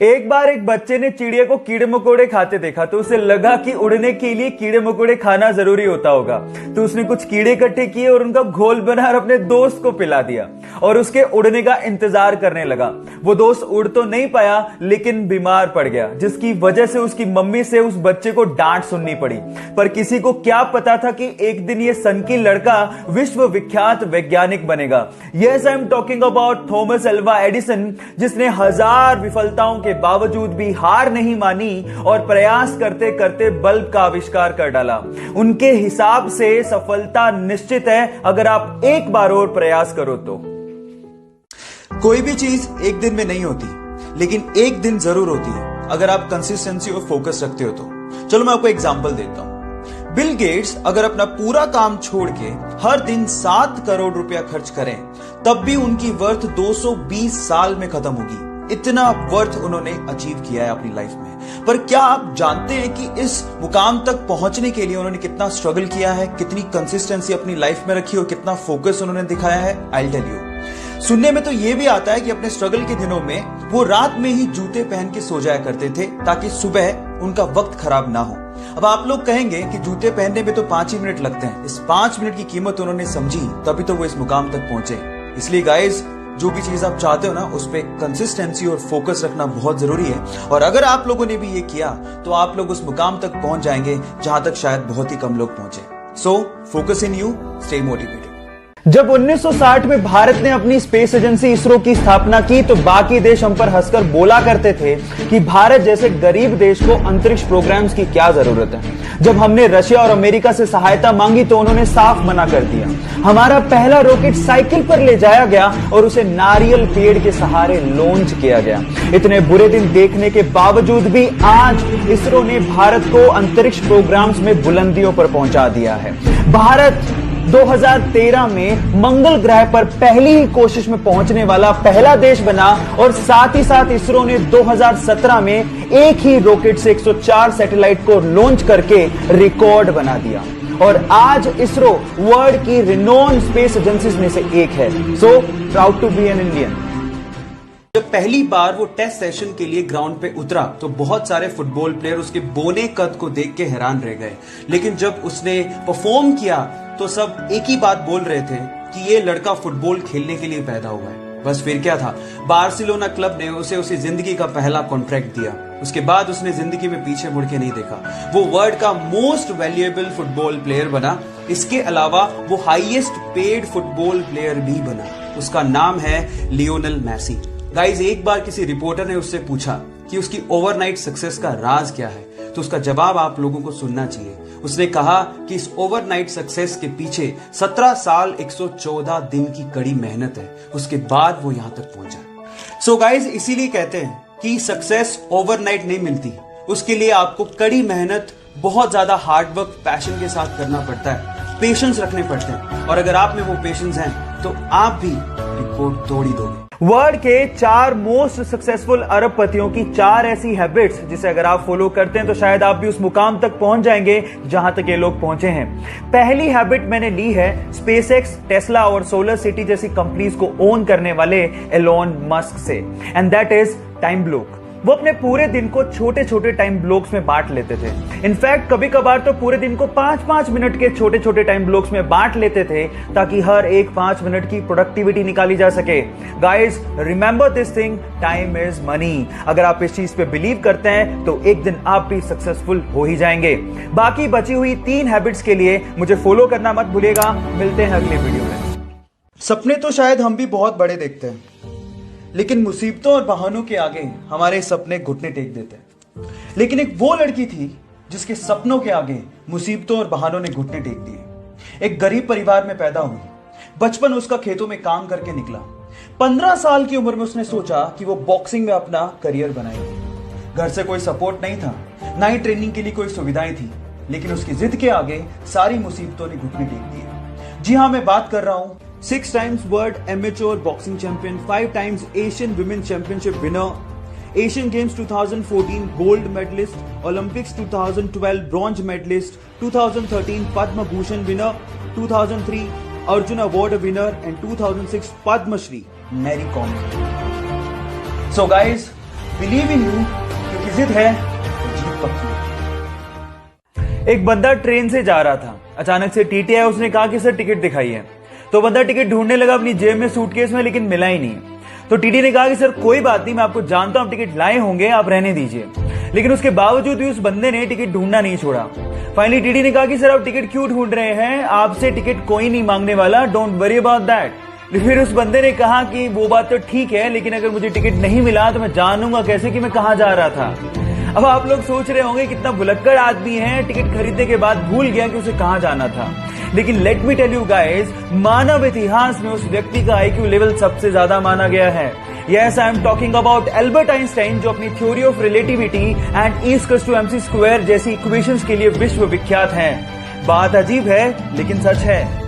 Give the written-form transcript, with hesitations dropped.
एक बार एक बच्चे ने चिड़िया को कीड़े मकोड़े खाते देखा तो उसे लगा कि उड़ने के लिए कीड़े मकोड़े खाना जरूरी होता होगा। तो उसने कुछ कीड़े इकट्ठे किए और उनका घोल बनाकर अपने दोस्त को पिला दिया और उसके उड़ने का इंतजार करने लगा। वो दोस्त उड़ तो नहीं पाया लेकिन बीमार पड़ गया, जिसकी वजह से उसकी मम्मी से उस बच्चे को डांट सुननी पड़ी। पर किसी को क्या पता था कि एक दिन ये सनकी लड़का विश्व विख्यात वैज्ञानिक बनेगा। Yes, I am talking about Thomas Alva Edison, जिसने 1000 विफलताओं के बावजूद भी हार नहीं मानी और प्रयास करते करते बल्ब का आविष्कार कर डाला। उनके हिसाब से सफलता निश्चित है अगर आप एक बार और प्रयास करो तो। कोई भी चीज एक दिन में नहीं होती, लेकिन एक दिन जरूर होती है अगर आप कंसिस्टेंसी और फोकस रखते हो तो। चलो मैं आपको एग्जांपल देता हूं। बिल गेट्स अगर अपना पूरा काम छोड़ के हर दिन 7 करोड़ रुपया खर्च करें, तब भी उनकी वर्थ 220 साल में खत्म होगी। इतना वर्थ उन्होंने अचीव किया है अपनी लाइफ में। पर क्या आप जानते हैं कि इस मुकाम तक पहुंचने के लिए उन्होंने कितना स्ट्रगल किया है, कितनी कंसिस्टेंसी अपनी लाइफ में रखी और कितना फोकस उन्होंने दिखाया है? I will tell you. सुनने में तो यह भी आता है कि अपने स्ट्रगल के दिनों में वो रात में ही जूते पहन के सो जाया करते थे ताकि सुबह उनका वक्त खराब ना हो। अब आप लोग कहेंगे कि जूते पहनने में तो 5 ही मिनट लगते हैं। इस 5 मिनट की कीमत उन्होंने समझी, तभी तो वो इस मुकाम तक पहुंचे। इसलिए गाइज, जो भी चीज आप चाहते हो ना, उस पर कंसिस्टेंसी और फोकस रखना बहुत जरूरी है। और अगर आप लोगों ने भी ये किया तो आप लोग उस मुकाम तक पहुंच जाएंगे जहां तक शायद बहुत ही कम लोग पहुंचे। So focus in you, stay motivated. जब 1960 में भारत ने अपनी स्पेस एजेंसी इसरो की स्थापना की तो बाकी देश हम पर हंसकर बोला करते थे कि भारत जैसे गरीब देश को अंतरिक्ष प्रोग्राम्स की क्या जरूरत है। जब हमने रशिया और अमेरिका से सहायता मांगी तो उन्होंने साफ मना कर दिया। हमारा पहला रॉकेट साइकिल पर ले जाया गया और उसे नारियल पेड़ के सहारे लॉन्च किया गया। इतने बुरे दिन देखने के बावजूद भी आज इसरो ने भारत को अंतरिक्ष प्रोग्राम्स में बुलंदियों पर पहुंचा दिया है। भारत 2013 में मंगल ग्रह पर पहली ही कोशिश में पहुंचने वाला पहला देश बना और साथ ही साथ इसरो ने 2017 में एक ही रॉकेट से 104 सैटेलाइट को लॉन्च करके रिकॉर्ड बना दिया। और आज इसरो वर्ल्ड की रिनोन स्पेस एजेंसीज में से एक है। So proud to be an Indian. जब पहली बार वो टेस्ट सेशन के लिए ग्राउंड पे उतरा तो बहुत सारे फुटबॉल प्लेयर उसके बोने कद को देख के हैरान रह गए। लेकिन जब उसने परफॉर्म किया तो सब एक ही बात बोल रहे थे कि ये लड़का फुटबॉल खेलने के लिए पैदा हुआ है। बस फिर क्या था, बार्सिलोना क्लब ने उसे उसकी जिंदगी का पहला कॉन्ट्रैक्ट दिया। उसके बाद उसने जिंदगी में पीछे मुड़ के नहीं देखा। वो वर्ल्ड का मोस्ट वैल्यूएबल फुटबॉल प्लेयर बना। इसके अलावा वो हाईएस्ट पेड फुटबॉल प्लेयर भी बना। उसका नाम है लियोनेल मेसी। गाइज, एक बार किसी रिपोर्टर ने उससे पूछा कि उसकी ओवरनाइट सक्सेस का राज क्या है, तो उसका जवाब आप लोगों को सुनना चाहिए। उसने कहा कि इस ओवरनाइट सक्सेस के पीछे 17 साल 114 दिन की कड़ी मेहनत है। उसके बाद वो यहां तक पहुंचा। सो गाइज, इसीलिए कहते हैं कि सक्सेस ओवरनाइट नहीं मिलती। उसके लिए आपको कड़ी मेहनत, बहुत ज्यादा हार्डवर्क, पैशन के साथ करना पड़ता है, पेशेंस रखने पड़ते हैं। और अगर आप में वो पेशेंस हैं तो आप भी रिकॉर्ड तोड़ ही दोगे। वर्ल्ड के 4 मोस्ट सक्सेसफुल अरबपतियों की 4 ऐसी हैबिट्स जिसे अगर आप फॉलो करते हैं तो शायद आप भी उस मुकाम तक पहुंच जाएंगे जहां तक ये लोग पहुंचे हैं। पहली हैबिट मैंने ली है स्पेसएक्स, टेस्ला और सोलर सिटी जैसी कंपनीज को ओन करने वाले एलोन मस्क से, and that is time block. वो अपने पूरे दिन को छोटे छोटे टाइम ब्लॉक्स में बांट लेते थे। इनफैक्ट कभी कभार तो पूरे दिन को 5-5 मिनट के छोटे छोटे टाइम ब्लॉक्स में बांट लेते थे ताकि हर एक 5 मिनट की प्रोडक्टिविटी निकाली जा सके। Guys, remember this thing, time is money. अगर आप इस चीज पे बिलीव करते हैं तो एक दिन आप भी सक्सेसफुल हो ही जाएंगे। बाकी बची हुई 3 हैबिट्स के लिए मुझे फॉलो करना मत भूलिएगा। मिलते हैं अगले वीडियो में। सपने तो शायद हम भी बहुत बड़े देखते हैं, लेकिन मुसीबतों और बहानों के आगे हमारे सपने घुटने टेक देते हैं। लेकिन एक वो लड़की थी जिसके सपनों के आगे मुसीबतों और बहानों ने घुटने टेक दिए। एक गरीब परिवार में पैदा हुई। बचपन उसका खेतों में काम करके निकला। 15 साल की उम्र में उसने सोचा कि वो बॉक्सिंग में अपना करियर बनाएगी। घर से कोई सपोर्ट नहीं था, ना ही ट्रेनिंग के लिए कोई सुविधाएं थी, लेकिन उसकी जिद के आगे सारी मुसीबतों ने घुटने टेक दिए। जी हां, मैं बात कर रहा हूं 6 times world amateur boxing champion, 5 times Asian Women Championship winner, Asian Games 2014 gold medalist, Olympics 2012 bronze medalist, 2013 Padma Bhushan winner, 2003 Arjuna Award winner and 2006 Padma Shri, Mary Kom। So guys, believe in you, क्योंकि जिद है तो जीत पक्की है। एक बंदा train से जा रहा था, अचानक से टीटी आया, उसने कहा कि सर टिकट दिखाइए। तो बंदा टिकट ढूंढने लगा अपनी जेब में, सूटकेस में, लेकिन मिला ही नहीं। तो टीटी ने कहा कि सर कोई बात नहीं, मैं आपको जानता हूं, आप टिकट लाए होंगे, आप रहने दीजिए। लेकिन उसके बावजूद भी उस बंदे ने टिकट ढूंढना नहीं छोड़ा। फाइनली टीटी ने कहा कि सर आप टिकट क्यों ढूंढ रहे हैं, आपसे टिकट कोई नहीं मांगने वाला, डोंट वरी अबाउट दैट। फिर उस बंदे ने कहा कि वो बात तो ठीक है, लेकिन अगर मुझे टिकट नहीं मिला तो मैं जानूंगा कैसे कि मैं कहां जा रहा था। अब आप लोग सोच रहे होंगे कितना भुलक्कड़ आदमी है, टिकट खरीदने के बाद भूल गया कि उसे कहां जाना था। लेकिन let me tell you guys, मानव इतिहास में उस व्यक्ति का आईक्यू लेवल सबसे ज्यादा माना गया है। Yes, I am talking about Albert Einstein, जो अपनी theory of relativity and E = mc² जैसी इक्वेशंस के लिए विश्व विख्यात हैं। बात अजीब है लेकिन सच है।